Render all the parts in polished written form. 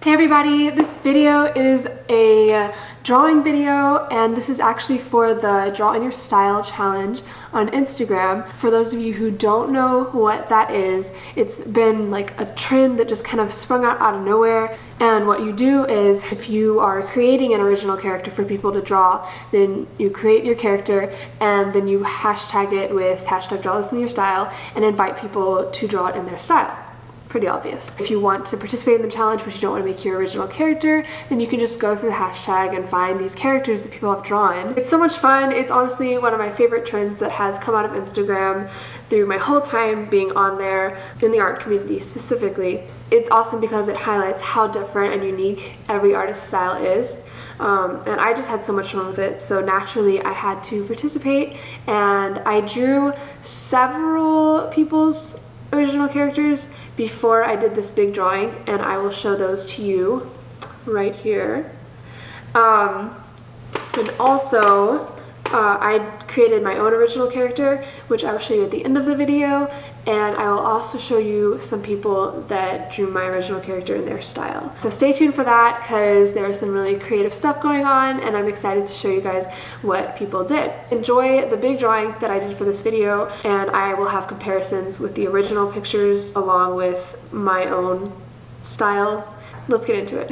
Hey everybody, this video is a drawing video, and this is actually for the Draw in Your Style challenge on Instagram. For those of you who don't know what that is, it's been like a trend that just kind of sprung out of nowhere. And what you do is, if you are creating an original character for people to draw, then you create your character and then you hashtag it with hashtag draw this in your style and invite people to draw it in their style. Pretty obvious. If you want to participate in the challenge but you don't want to make your original character, then you can just go through the hashtag and find these characters that people have drawn. It's so much fun. It's honestly one of my favorite trends that has come out of Instagram through my whole time being on there in the art community specifically. It's awesome because it highlights how different and unique every artist's style is. And I just had so much fun with it, so naturally I had to participate, and I drew several people's original characters before I did this big drawing, and I will show those to you right here. And also I created my own original character, which I will show you at the end of the video, and I will also show you some people that drew my original character in their style. So stay tuned for that, because there is some really creative stuff going on, and I'm excited to show you guys what people did. Enjoy the big drawing that I did for this video, and I will have comparisons with the original pictures along with my own style. Let's get into it.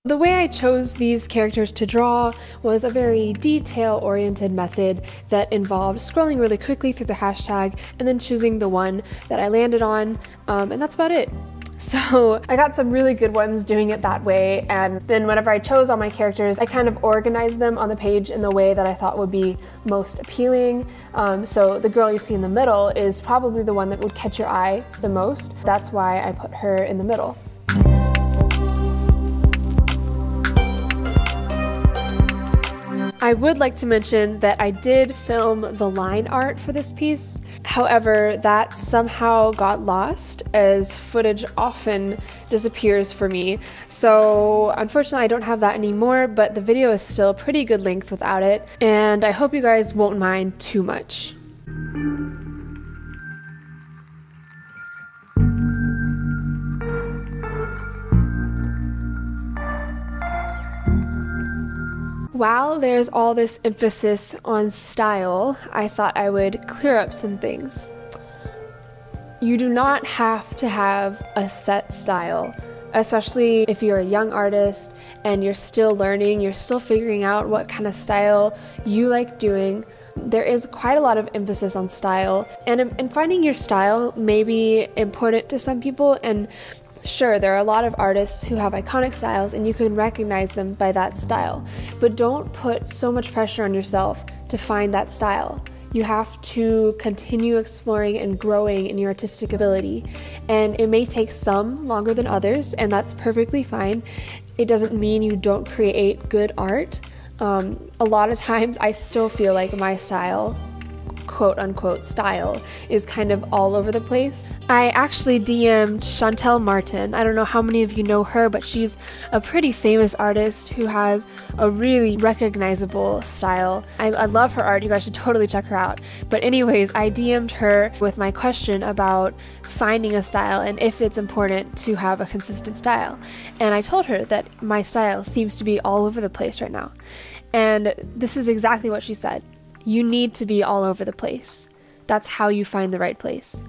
The way I chose these characters to draw was a very detail-oriented method that involved scrolling really quickly through the hashtag and then choosing the one that I landed on, and that's about it. So I got some really good ones doing it that way, and then whenever I chose all my characters, I kind of organized them on the page in the way that I thought would be most appealing. So the girl you see in the middle is probably the one that would catch your eye the most. That's why I put her in the middle. I would like to mention that I did film the line art for this piece. However, that somehow got lost, as footage often disappears for me. So unfortunately I don't have that anymore, but the video is still pretty good length without it, and I hope you guys won't mind too much. While there's all this emphasis on style, I thought I would clear up some things. You do not have to have a set style, especially if you're a young artist and you're still learning, you're still figuring out what kind of style you like doing. There is quite a lot of emphasis on style, and finding your style may be important to some people, and sure, there are a lot of artists who have iconic styles and you can recognize them by that style, but don't put so much pressure on yourself to find that style. You have to continue exploring and growing in your artistic ability, and it may take some longer than others, and that's perfectly fine. It doesn't mean you don't create good art. A lot of times I still feel like my style, quote-unquote style, is kind of all over the place. I actually DM'd Chantel Martin. I don't know how many of you know her, but she's a pretty famous artist who has a really recognizable style. I love her art. You guys should totally check her out. But anyways, I DM'd her with my question about finding a style and if it's important to have a consistent style. And I told her that my style seems to be all over the place right now. And this is exactly what she said. You need to be all over the place. That's how you find the right place.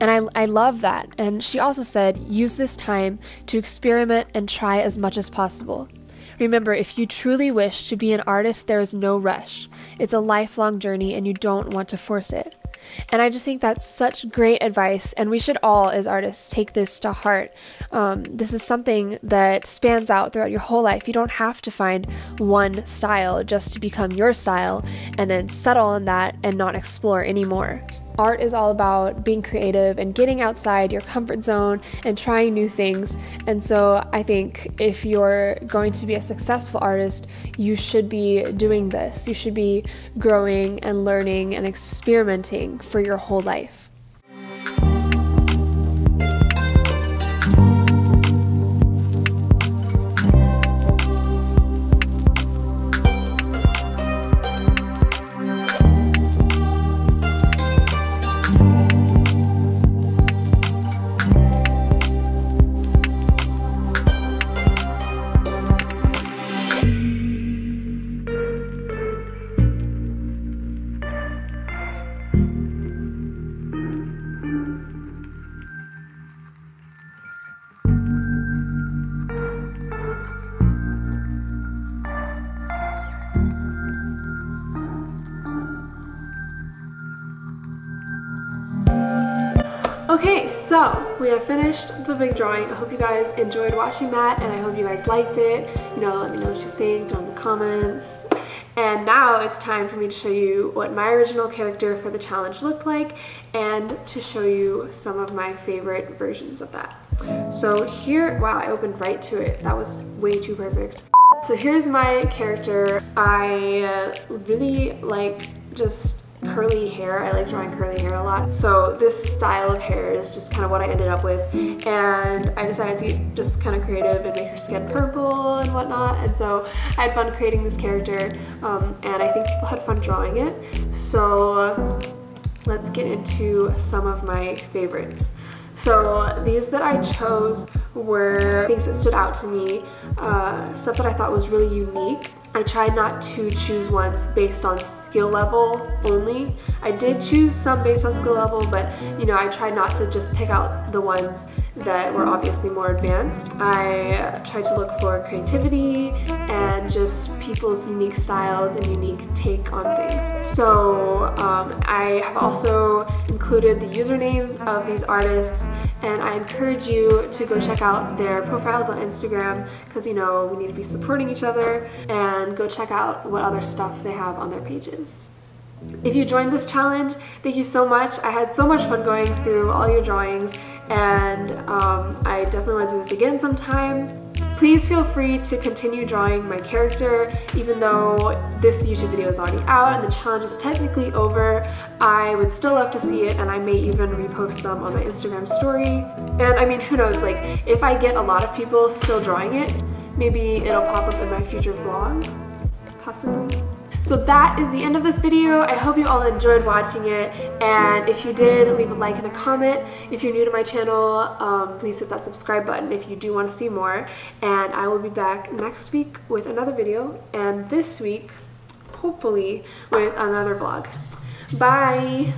And I love that. And she also said, use this time to experiment and try as much as possible. Remember, if you truly wish to be an artist, there is no rush. It's a lifelong journey and you don't want to force it. And I just think that's such great advice, and we should all, as artists, take this to heart. This is something that spans out throughout your whole life. You don't have to find one style just to become your style and then settle on that and not explore anymore. Art is all about being creative and getting outside your comfort zone and trying new things. And so I think if you're going to be a successful artist, you should be doing this. You should be growing and learning and experimenting for your whole life. So we have finished the big drawing. I hope you guys enjoyed watching that, and I hope you guys liked it. You know, let me know what you think down in the comments. And now it's time for me to show you what my original character for the challenge looked like, and to show you some of my favorite versions of that. So here, wow, I opened right to it. That was way too perfect. So here's my character. I really like just curly hair. I like drawing curly hair a lot. So this style of hair is just kind of what I ended up with, and I decided to get just kind of creative and make her skin purple and whatnot, and so I had fun creating this character, and I think people had fun drawing it. So let's get into some of my favorites. So these that I chose were things that stood out to me, stuff that I thought was really unique. I tried not to choose ones based on skill level only. I did choose some based on skill level, but you know, I tried not to just pick out the ones that were obviously more advanced. I tried to look for creativity and just people's unique styles and unique take on things. So I have also included the usernames of these artists, and I encourage you to go check out their profiles on Instagram, because you know, we need to be supporting each other, and go check out what other stuff they have on their pages. If you joined this challenge, thank you so much. I had so much fun going through all your drawings, and I definitely want to do this again sometime. Please feel free to continue drawing my character. Even though this YouTube video is already out and the challenge is technically over, I would still love to see it, and I may even repost some on my Instagram story. And I mean, who knows, like if I get a lot of people still drawing it, maybe it'll pop up in my future vlogs, possibly. So that is the end of this video. I hope you all enjoyed watching it, and if you did, leave a like and a comment. If you're new to my channel, please hit that subscribe button if you do want to see more, and I will be back next week with another video, and this week, hopefully, with another vlog. Bye!